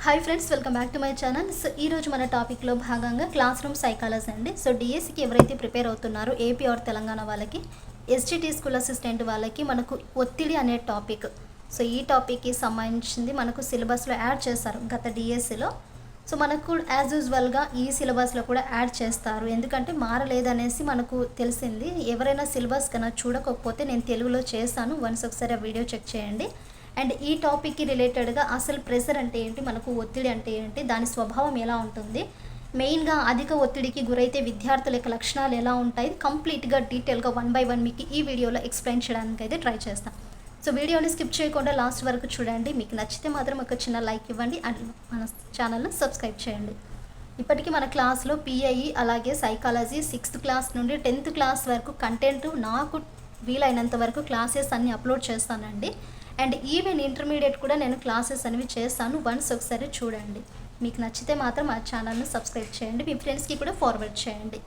Hi friends, welcome back to my channel. So ఈరోజు మన టాపిక్లో భాగంగా క్లాస్ రూమ్ సైకాలజీ అండి. సో డిఎస్సికి ఎవరైతే ప్రిపేర్ అవుతున్నారో ఏపీ ఆర్ తెలంగాణ వాళ్ళకి, ఎస్జిటి స్కూల్ అసిస్టెంట్ వాళ్ళకి మనకు ఒత్తిడి అనే టాపిక్. సో ఈ టాపిక్కి సంబంధించింది మనకు సిలబస్లో యాడ్ చేస్తారు గత డిఎస్సిలో. సో మనకు యాజ్ యూజువల్గా ఈ సిలబస్లో కూడా యాడ్ చేస్తారు, ఎందుకంటే మారలేదనేసి మనకు తెలిసింది. ఎవరైనా సిలబస్ కన్నా చూడకపోతే నేను తెలుగులో చేస్తాను, వన్స్ ఒకసారి ఆ వీడియో చెక్ చేయండి. అండ్ ఈ టాపిక్కి రిలేటెడ్గా అసలు ప్రెషర్ అంటే ఏంటి, మనకు ఒత్తిడి అంటే ఏంటి, దాని స్వభావం ఎలా ఉంటుంది, మెయిన్గా అధిక ఒత్తిడికి గురైతే విద్యార్థుల యొక్క లక్షణాలు ఎలా ఉంటాయి, కంప్లీట్గా డీటెయిల్గా 1 by 1 మీకు ఈ వీడియోలో ఎక్స్ప్లెయిన్ చేయడానికి అయితే ట్రై చేస్తాను. సో వీడియోని స్కిప్ చేయకుండా లాస్ట్ వరకు చూడండి. మీకు నచ్చితే మాత్రం ఒక చిన్న లైక్ ఇవ్వండి అండ్ మన ఛానల్ని సబ్స్క్రైబ్ చేయండి. ఇప్పటికీ మన క్లాస్లో పిఐఈ అలాగే సైకాలజీ 6th క్లాస్ నుండి 10th క్లాస్ వరకు కంటెంట్ నాకు వీలైనంత వరకు క్లాసెస్ అన్నీ అప్లోడ్ చేస్తానండి. అండ్ ఈవెన్ ఇంటర్మీడియట్ కూడా నేను క్లాసెస్ అనేవి చేస్తాను, వన్స్ ఒకసారి చూడండి. మీకు నచ్చితే మాత్రం ఆ ఛానల్ని సబ్స్క్రైబ్ చేయండి, మీ ఫ్రెండ్స్కి కూడా ఫార్వర్డ్ చేయండి.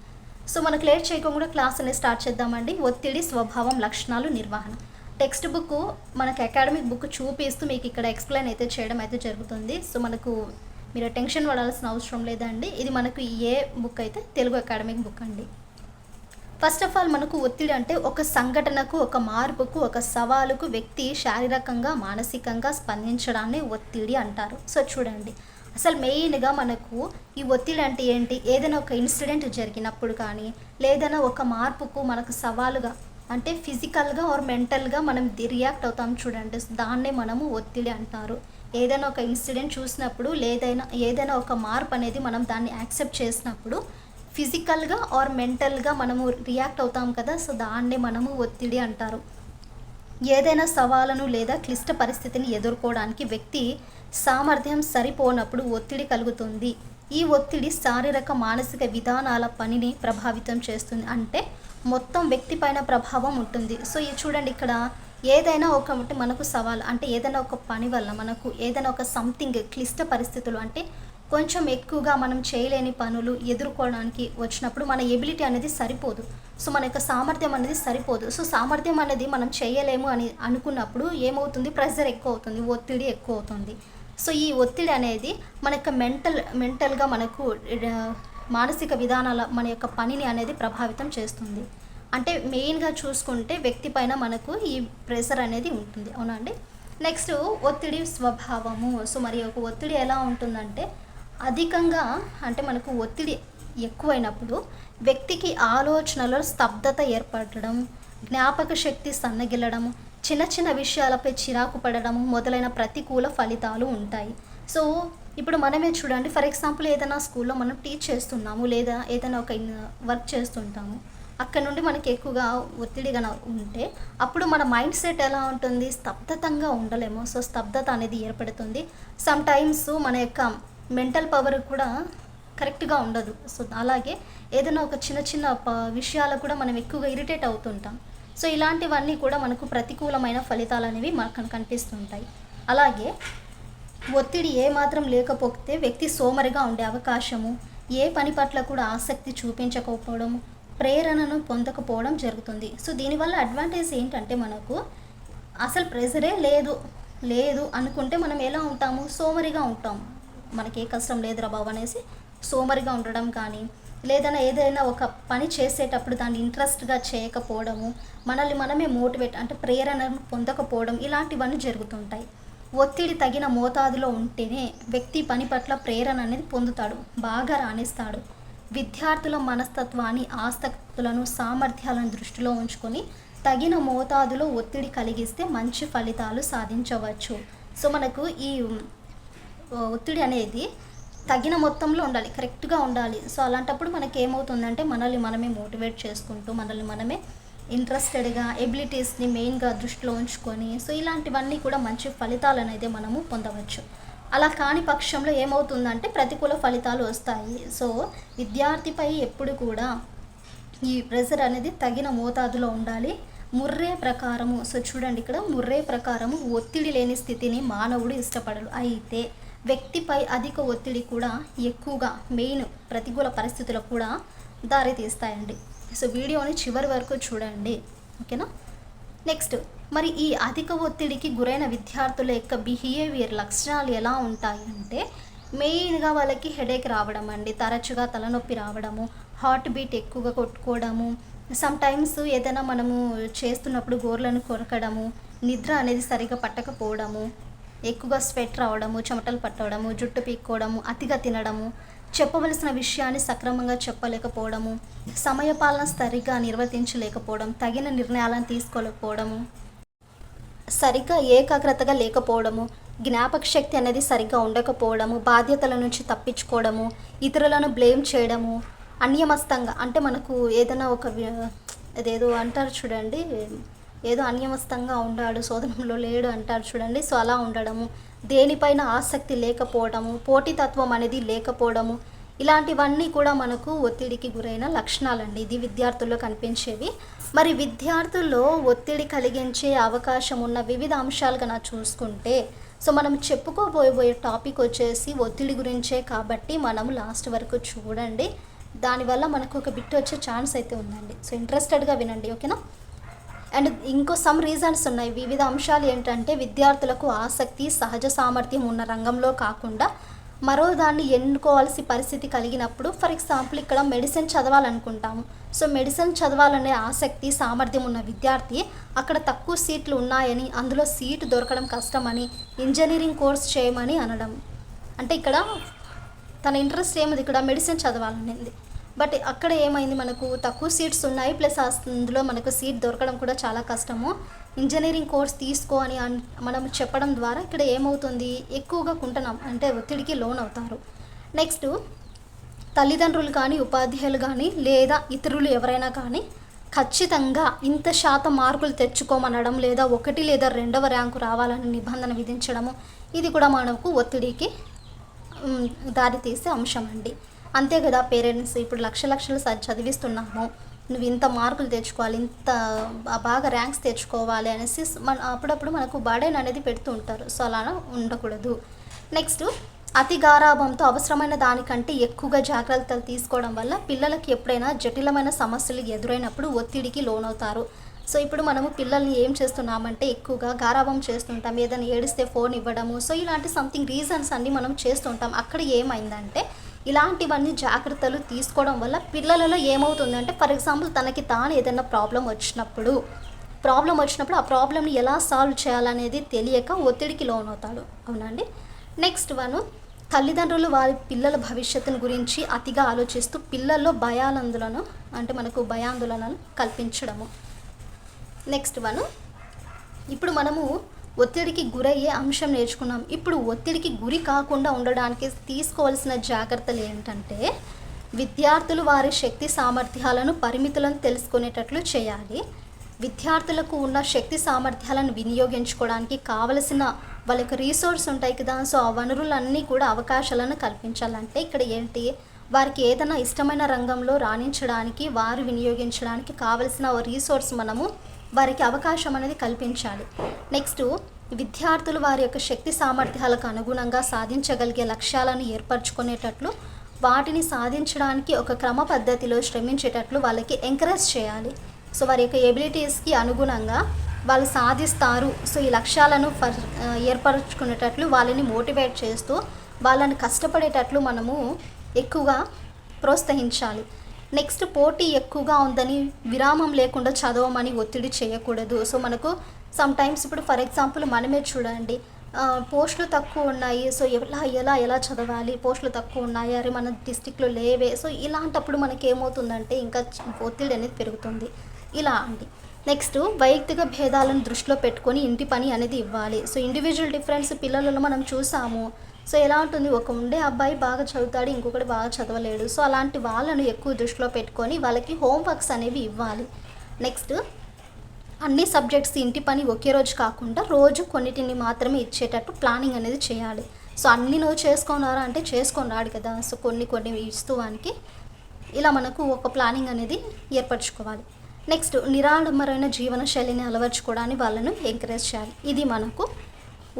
సో మనకు లేట్ చేయకుండా క్లాస్ అనేది స్టార్ట్ చేద్దామండి. ఒత్తిడి స్వభావం, లక్షణాలు, నిర్వహణ. టెక్స్ట్ బుక్ మనకు అకాడమిక్ బుక్ చూపిస్తూ మీకు ఇక్కడ ఎక్స్ప్లెయిన్ అయితే చేయడం అయితే జరుగుతుంది. సో మనకు మీరు టెన్షన్ పడాల్సిన అవసరం లేదండి. ఇది మనకు ఏ బుక్ అయితే తెలుగు అకాడమిక్ బుక్ అండి. ఫస్ట్ ఆఫ్ ఆల్ మనకు ఒత్తిడి అంటే ఒక సంఘటనకు, ఒక మార్పుకు, ఒక సవాలుకు వ్యక్తి శారీరకంగా మానసికంగా స్పందించడాన్ని ఒత్తిడి అంటారు. సో చూడండి, అసలు మెయిన్గా మనకు ఈ ఒత్తిడి అంటే ఏంటి, ఏదైనా ఒక ఇన్సిడెంట్ జరిగినప్పుడు కానీ లేదైనా ఒక మార్పుకు మనకు సవాలుగా అంటే ఫిజికల్గా ఆర్ మెంటల్గా మనం రియాక్ట్ అవుతాం చూడండి, దాన్నే మనము ఒత్తిడి అంటారు. ఏదైనా ఒక ఇన్సిడెంట్ చూసినప్పుడు ఏదైనా ఒక మార్పు అనేది మనం దాన్ని యాక్సెప్ట్ చేసినప్పుడు ఫిజికల్గా ఆర్ మెంటల్గా మనము రియాక్ట్ అవుతాం కదా, సో దాన్నే మనము ఒత్తిడి అంటారు. ఏదైనా సవాళ్ళను లేదా క్లిష్ట పరిస్థితిని ఎదుర్కోవడానికి వ్యక్తి సామర్థ్యం సరిపోనప్పుడు ఒత్తిడి కలుగుతుంది. ఈ ఒత్తిడి శారీరక మానసిక విధానాల పనిని ప్రభావితం చేస్తుంది, అంటే మొత్తం వ్యక్తి పైన ప్రభావం ఉంటుంది. సో ఇది చూడండి, ఇక్కడ ఏదైనా ఒకటి మనకు సవాల్ అంటే ఏదైనా ఒక పని వల్ల మనకు ఏదైనా ఒక సంథింగ్ క్లిష్ట పరిస్థితులు అంటే కొంచెం ఎక్కువగా మనం చేయలేని పనులు ఎదుర్కోవడానికి వచ్చినప్పుడు మన ఎబిలిటీ అనేది సరిపోదు, సో మన యొక్క సామర్థ్యం అనేది సరిపోదు. సో సామర్థ్యం అనేది మనం చేయలేము అని అనుకున్నప్పుడు ఏమవుతుంది, ప్రెషర్ ఎక్కువ అవుతుంది, ఒత్తిడి ఎక్కువ అవుతుంది. సో ఈ ఒత్తిడి అనేది మన యొక్క మెంటల్గా మనకు మానసిక విధానాల మన యొక్క పనిని అనేది ప్రభావితం చేస్తుంది. అంటే మెయిన్గా చూసుకుంటే వ్యక్తి పైన మనకు ఈ ప్రెషర్ అనేది ఉంటుంది, అవునా అండి. నెక్స్ట్ ఒత్తిడి స్వభావము. సో మరి ఒక ఒత్తిడి ఎలా ఉంటుందంటే అధికంగా అంటే మనకు ఒత్తిడి ఎక్కువైనప్పుడు వ్యక్తికి ఆలోచనలో స్తబ్దత ఏర్పడడం, జ్ఞాపక శక్తి సన్నగిల్లడం, చిన్న చిన్న విషయాలపై చిరాకు పడడం మొదలైన ప్రతికూల ఫలితాలు ఉంటాయి. సో ఇప్పుడు మనమే చూడండి, ఫర్ ఎగ్జాంపుల్ ఏదైనా స్కూల్లో మనం టీచ్ చేస్తున్నాము లేదా ఏదైనా ఒక వర్క్ చేస్తుంటాము, అక్కడ నుండి మనకి ఎక్కువగా ఒత్తిడిగా ఉంటే అప్పుడు మన మైండ్ సెట్ ఎలా ఉంటుంది, స్తబ్దతంగా ఉండలేము. సో స్తబ్దత అనేది ఏర్పడుతుంది. సమ్ టైమ్స్ మన యొక్క మెంటల్ పవర్ కూడా కరెక్ట్గా ఉండదు. సో అలాగే ఏదైనా ఒక చిన్న చిన్న విషయాలకు కూడా మనం ఎక్కువగా ఇరిటేట్ అవుతుంటాం. సో ఇలాంటివన్నీ కూడా మనకు ప్రతికూలమైన ఫలితాలు అనేవి మనకు కనిపిస్తుంటాయి. అలాగే ఒత్తిడి ఏమాత్రం లేకపోతే వ్యక్తి సోమరిగా ఉండే అవకాశము, ఏ పని పట్ల కూడా ఆసక్తి చూపించకపోవడం, ప్రేరణను పొందకపోవడం జరుగుతుంది. సో దీనివల్ల అడ్వాంటేజ్ ఏంటంటే మనకు అసలు ప్రెజరే లేదు అనుకుంటే మనం ఎలా ఉంటాము, సోమరిగా ఉంటాము. మనకి ఏ కష్టం లేదురా బాబు అనేసి సోమరిగా ఉండడం కానీ, ఏదైనా ఒక పని చేసేటప్పుడు దాన్ని ఇంట్రెస్ట్గా చేయకపోవడము, మనల్ని మనమే మోటివేట్ అంటే ప్రేరణను పొందకపోవడం, ఇలాంటివన్నీ జరుగుతుంటాయి. ఒత్తిడి తగిన మోతాదులో ఉంటేనే వ్యక్తి పని పట్ల ప్రేరణ అనేది పొందుతాడు, బాగా రాణిస్తాడు. విద్యార్థుల మనస్తత్వాన్ని, ఆసక్తులను, సామర్థ్యాలను దృష్టిలో ఉంచుకొని తగిన మోతాదులో ఒత్తిడి కలిగిస్తే మంచి ఫలితాలు సాధించవచ్చు. సో మనకు ఈ ఒత్తిడి అనేది తగిన మొత్తంలో ఉండాలి, కరెక్ట్గా ఉండాలి. సో అలాంటప్పుడు మనకి ఏమవుతుందంటే మనల్ని మనమే మోటివేట్ చేసుకుంటూ మనల్ని మనమే ఇంట్రెస్టెడ్గా ఎబిలిటీస్ని మెయిన్గా దృష్టిలో ఉంచుకొని సో ఇలాంటివన్నీ కూడా మంచి ఫలితాలు అనేది మనము పొందవచ్చు. అలా కాని పక్షంలో ఏమవుతుందంటే ప్రతికూల ఫలితాలు వస్తాయి. సో విద్యార్థిపై ఎప్పుడు కూడా ఈ ప్రెషర్ అనేది తగిన మోతాదులో ఉండాలి. ముర్రే ప్రకారము, సో చూడండి ఇక్కడ ముర్రే ప్రకారము ఒత్తిడి లేని స్థితిని మానవుడు ఇష్టపడడు. అయితే వ్యక్తిపై అధిక ఒత్తిడి కూడా ఎక్కువగా మెయిన్ ప్రతికూల పరిస్థితులకు కూడా దారి తీస్తాయండి. సో వీడియోని చివరి వరకు చూడండి, ఓకేనా. నెక్స్ట్ మరి ఈ అధిక ఒత్తిడికి గురైన విద్యార్థుల యొక్క బిహేవియర్ లక్షణాలు ఎలా ఉంటాయి అంటే మెయిన్గా వాళ్ళకి హెడేక్ రావడం అండి, తరచుగా తలనొప్పి రావడము, హార్ట్ బీట్ ఎక్కువగా కొట్టుకోవడము, సమ్ టైమ్స్ ఏదైనా మనము చేస్తున్నప్పుడు గోర్లను కొరకడము, నిద్ర అనేది సరిగా పట్టకపోవడము, ఎక్కువగా స్వెట్ రావడము, చెమటలు పట్టడము, జుట్టు పీక్కోవడము, అతిగా తినడము, చెప్పవలసిన విషయాన్ని సక్రమంగా చెప్పలేకపోవడము, సమయపాలన సరిగా నిర్వర్తించలేకపోవడం, తగిన నిర్ణయాలను తీసుకోలేకపోవడము, సరిగ్గా ఏకాగ్రతగా లేకపోవడము, జ్ఞాపక శక్తి అనేది సరిగ్గా ఉండకపోవడము, బాధ్యతల నుంచి తప్పించుకోవడము, ఇతరులను బ్లేమ్ చేయడము, అన్యమస్తంగా అంటే మనకు ఏదైనా అదేదో అంటారు చూడండి, ఏదో అన్యమస్తంగా ఉన్నాడు శోధనంలో లేడు అంటారు చూడండి, సో అలా ఉండడము, దేనిపైన ఆసక్తి లేకపోవడము, పోటీతత్వం అనేది లేకపోవడము, ఇలాంటివన్నీ కూడా మనకు ఒత్తిడికి గురైన లక్షణాలండి. ఇది విద్యార్థుల్లో కనిపించేవి. మరి విద్యార్థుల్లో ఒత్తిడి కలిగించే అవకాశం ఉన్న వివిధ అంశాలు కన్నా చూసుకుంటే, సో మనం చెప్పుకోబోయే టాపిక్ వచ్చేసి ఒత్తిడి గురించే కాబట్టి మనము లాస్ట్ వరకు చూడండి. దానివల్ల మనకు ఒక బిట్ వచ్చే ఛాన్స్ అయితే ఉందండి. సో ఇంట్రెస్టెడ్గా వినండి, ఓకేనా? అండ్ ఇంకో సమ్ రీజన్స్ ఉన్నాయి. వివిధ అంశాలు ఏంటంటే, విద్యార్థులకు ఆసక్తి, సహజ సామర్థ్యం ఉన్న రంగంలో కాకుండా మరో దాన్ని ఎన్నుకోవాల్సిన పరిస్థితి కలిగినప్పుడు, ఫర్ ఎగ్జాంపుల్ ఇక్కడ మెడిసిన్ చదవాలనుకుంటాము. సో మెడిసిన్ చదవాలనే ఆసక్తి, సామర్థ్యం ఉన్న విద్యార్థి అక్కడ తక్కువ సీట్లు ఉన్నాయని, అందులో సీటు దొరకడం కష్టమని, ఇంజనీరింగ్ కోర్స్ చేయమని అనడం. అంటే ఇక్కడ తన ఇంట్రెస్ట్ ఏముంది, ఇక్కడ మెడిసిన్ చదవాలనేది, బట్ అక్కడ ఏమైంది, మనకు తక్కువ సీట్స్ ఉన్నాయి, ప్లస్ అందులో మనకు సీట్ దొరకడం కూడా చాలా కష్టము, ఇంజనీరింగ్ కోర్స్ తీసుకో అని మనం చెప్పడం ద్వారా ఇక్కడ ఏమవుతుంది, ఎక్కువగా కుంటున్నాం అంటే ఒత్తిడికి లోన్ అవుతారు. నెక్స్ట్, తల్లిదండ్రులు కానీ, ఉపాధ్యాయులు కానీ, లేదా ఇతరులు ఎవరైనా కానీ ఖచ్చితంగా ఇంత శాతం మార్కులు తెచ్చుకోమనడం, లేదా 1 లేదా 2వ ర్యాంకు రావాలని నిబంధన విధించడము, ఇది కూడా మనకు ఒత్తిడికి దారితీసే అంశం అండి. అంతే కదా, పేరెంట్స్ ఇప్పుడు లక్షలు చదివిస్తున్నాము, నువ్వు ఇంత మార్కులు తెచ్చుకోవాలి, ఇంత బాగా ర్యాంక్స్ తెచ్చుకోవాలి అనేసి అప్పుడప్పుడు మనకు బర్డెన్ అనేది పెడుతూ ఉంటారు. సో అలా ఉండకూడదు. నెక్స్ట్, అతి గారాభంతో అవసరమైన దానికంటే ఎక్కువగా జాగ్రత్తలు తీసుకోవడం వల్ల పిల్లలకి ఎప్పుడైనా జటిలమైన సమస్యలు ఎదురైనప్పుడు ఒత్తిడికి లోనవుతారు. సో ఇప్పుడు మనము పిల్లల్ని ఏం చేస్తున్నామంటే ఎక్కువగా గారాభం చేస్తుంటాం, ఏదైనా ఏడిస్తే ఫోన్ ఇవ్వడము, సో ఇలాంటి సంథింగ్ రీజన్స్ అన్నీ మనం చేస్తుంటాం. అక్కడ ఏమైందంటే, ఇలాంటివన్నీ జాగ్రత్తలు తీసుకోవడం వల్ల పిల్లలలో ఏమవుతుందంటే, ఫర్ ఎగ్జాంపుల్ తనకి తాను ఏదైనా ప్రాబ్లం వచ్చినప్పుడు ఆ ప్రాబ్లమ్ని ఎలా సాల్వ్ చేయాలనేది తెలియక ఒత్తిడికి లోనవుతాడు. అవునండి. నెక్స్ట్ వన్, తల్లిదండ్రులు వారి పిల్లల భవిష్యత్తును గురించి అతిగా ఆలోచిస్తూ పిల్లల్లో భయాందోళనను కల్పించడము. నెక్స్ట్ వన్, ఇప్పుడు మనము ఒత్తిడికి గురయ్యే అంశం నేర్చుకున్నాం. ఇప్పుడు ఒత్తిడికి గురి కాకుండా ఉండడానికి తీసుకోవాల్సిన జాగ్రత్తలు ఏంటంటే, విద్యార్థులు వారి శక్తి సామర్థ్యాలను, పరిమితులను తెలుసుకునేటట్లు చేయాలి. విద్యార్థులకు ఉన్న శక్తి సామర్థ్యాలను వినియోగించుకోవడానికి కావలసిన వాళ్ళకి రీసోర్స్ ఉంటాయి కదా, సో ఆ వనరులన్నీ కూడా అవకాశాలను కల్పించాలంటే ఇక్కడ ఏంటి, వారికి ఏదైనా ఇష్టమైన రంగంలో రాణించడానికి, వారు వినియోగించడానికి కావలసిన రీసోర్స్ మనము వారికి అవకాశం అనేది కల్పించాలి. నెక్స్ట్, విద్యార్థులు వారి యొక్క శక్తి సామర్థ్యాలకు అనుగుణంగా సాధించగలిగే లక్ష్యాలను ఏర్పరచుకునేటట్లు, వాటిని సాధించడానికి ఒక క్రమ పద్ధతిలో శ్రమించేటట్లు వాళ్ళకి ఎంకరేజ్ చేయాలి. సో వారి యొక్క ఎబిలిటీస్కి అనుగుణంగా వాళ్ళు సాధిస్తారు, సో ఈ లక్ష్యాలను ఏర్పరచుకునేటట్లు వాళ్ళని మోటివేట్ చేస్తూ వాళ్ళని కష్టపడేటట్లు మనము ఎక్కువగా ప్రోత్సహించాలి. నెక్స్ట్, పోటీ ఎక్కువగా ఉందని విరామం లేకుండా చదవమని ఒత్తిడి చేయకూడదు. సో మనకు సమ్ టైమ్స్ ఇప్పుడు ఫర్ ఎగ్జాంపుల్ మనమే చూడండి, పోస్టులు తక్కువ ఉన్నాయి, సో ఎలా చదవాలి, పోస్టులు తక్కువ ఉన్నాయి, అరే మన డిస్టిక్లో లేవే, సో ఇలాంటప్పుడు మనకి ఏమవుతుందంటే ఇంకా ఒత్తిడి అనేది పెరుగుతుంది. ఇలా అండి. నెక్స్ట్, వైయక్తిక భేదాలను దృష్టిలో పెట్టుకొని ఇంటి పని అనేది ఇవ్వాలి. సో ఇండివిజువల్ డిఫరెన్స్ పిల్లలలో మనం చూసాము. సో ఎలా ఉంటుంది, ఒక ఉండే అబ్బాయి బాగా చదువుతాడు, ఇంకొకటి బాగా చదవలేడు. సో అలాంటి వాళ్ళను ఎక్కువ దృష్టిలో పెట్టుకొని వాళ్ళకి హోంవర్క్స్ అనేవి ఇవ్వాలి. నెక్స్ట్, అన్ని సబ్జెక్ట్స్ ఇంటి పని ఒకే రోజు కాకుండా రోజు కొన్నిటిని మాత్రమే ఇచ్చేటట్టు ప్లానింగ్ అనేది చేయాలి. సో అన్నీ నువ్వు చేసుకున్నారా అంటే చేసుకొని రాడు కదా, సో కొన్ని ఇస్తూ వానికి ఇలా మనకు ఒక ప్లానింగ్ అనేది ఏర్పరచుకోవాలి. నెక్స్ట్, నిరాడంబరమైన జీవన శైలిని అలవర్చుకోవడానికి వాళ్ళను ఎంకరేజ్ చేయాలి. ఇది మనకు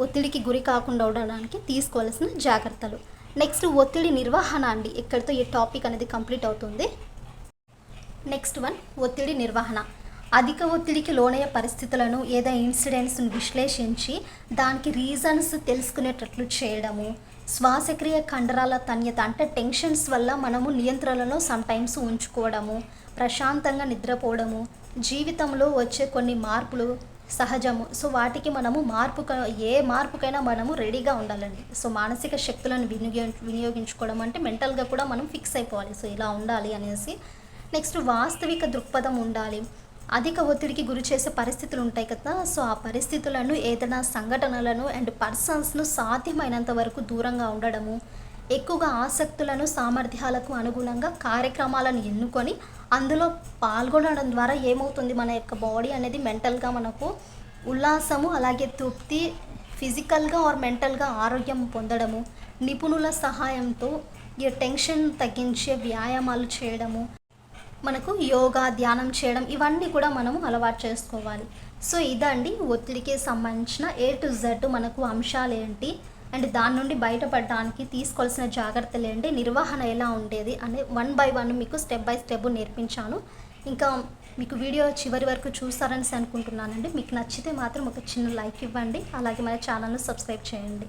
ఒత్తిడికి గురి కాకుండా ఉండడానికి తీసుకోవాల్సిన జాగ్రత్తలు. నెక్స్ట్, ఒత్తిడి నిర్వహణ అండి. ఇక్కడితో ఈ టాపిక్ అనేది కంప్లీట్ అవుతుంది. నెక్స్ట్ వన్, ఒత్తిడి నిర్వహణ. అధిక ఒత్తిడికి లోనయ్యే పరిస్థితులను, ఏదైనా ఇన్సిడెంట్స్ను విశ్లేషించి దానికి రీజన్స్ తెలుసుకునేటట్లు చేయడము, శ్వాసక్రియ కండరాల తన్యత అంటే టెన్షన్స్ వల్ల మనము నియంత్రణలో సమ్టైమ్స్ ఉంచుకోవడము, ప్రశాంతంగా నిద్రపోవడము, జీవితంలో వచ్చే కొన్ని మార్పులు సహజము. సో వాటికి మనము ఏ మార్పుకైనా మనము రెడీగా ఉండాలండి. సో మానసిక శక్తులను వినియోగించుకోవడం అంటే మెంటల్గా కూడా మనం ఫిక్స్ అయిపోవాలి. సో ఇలా ఉండాలి అనేసి. నెక్స్ట్ వాస్తవిక దృక్పథం ఉండాలి. అధిక ఒత్తిడికి గురి చేసే పరిస్థితులు ఉంటాయి కదా. సో ఆ పరిస్థితులను, ఏదైనా సంఘటనలను అండ్ పర్సన్స్ను సాధ్యమైనంత వరకు దూరంగా ఉండడము, ఎక్కువగా ఆసక్తులను, సామర్థ్యాలకు అనుగుణంగా కార్యక్రమాలను ఎన్నుకొని అందులో పాల్గొనడం ద్వారా ఏమవుతుంది, మన యొక్క బాడీ అనేది మెంటల్గా మనకు ఉల్లాసము, అలాగే తృప్తి, ఫిజికల్గా ఆర్ మెంటల్గా ఆరోగ్యం పొందడము, నిపుణుల సహాయంతో ఈ టెన్షన్ తగ్గించే వ్యాయామాలు చేయడము, మనకు యోగా, ధ్యానం చేయడం, ఇవన్నీ కూడా మనము అలవాటు చేసుకోవాలి. సో ఇదండి ఒత్తిడికి సంబంధించిన A to Z మనకు అంశాలు ఏంటి అండ్ దాని నుండి బయటపడడానికి తీసుకోవాల్సిన జాగ్రత్తలు ఏంటి, నిర్వహణ ఎలా ఉండేది అనే 1 by 1 మీకు స్టెప్ బై స్టెప్ నేర్పించాను. ఇంకా మీకు వీడియో చివరి వరకు చూస్తారని అనుకుంటున్నానండి. మీకు నచ్చితే మాత్రం ఒక చిన్న లైక్ ఇవ్వండి, అలాగే మన ఛానల్ను సబ్స్క్రైబ్ చేయండి.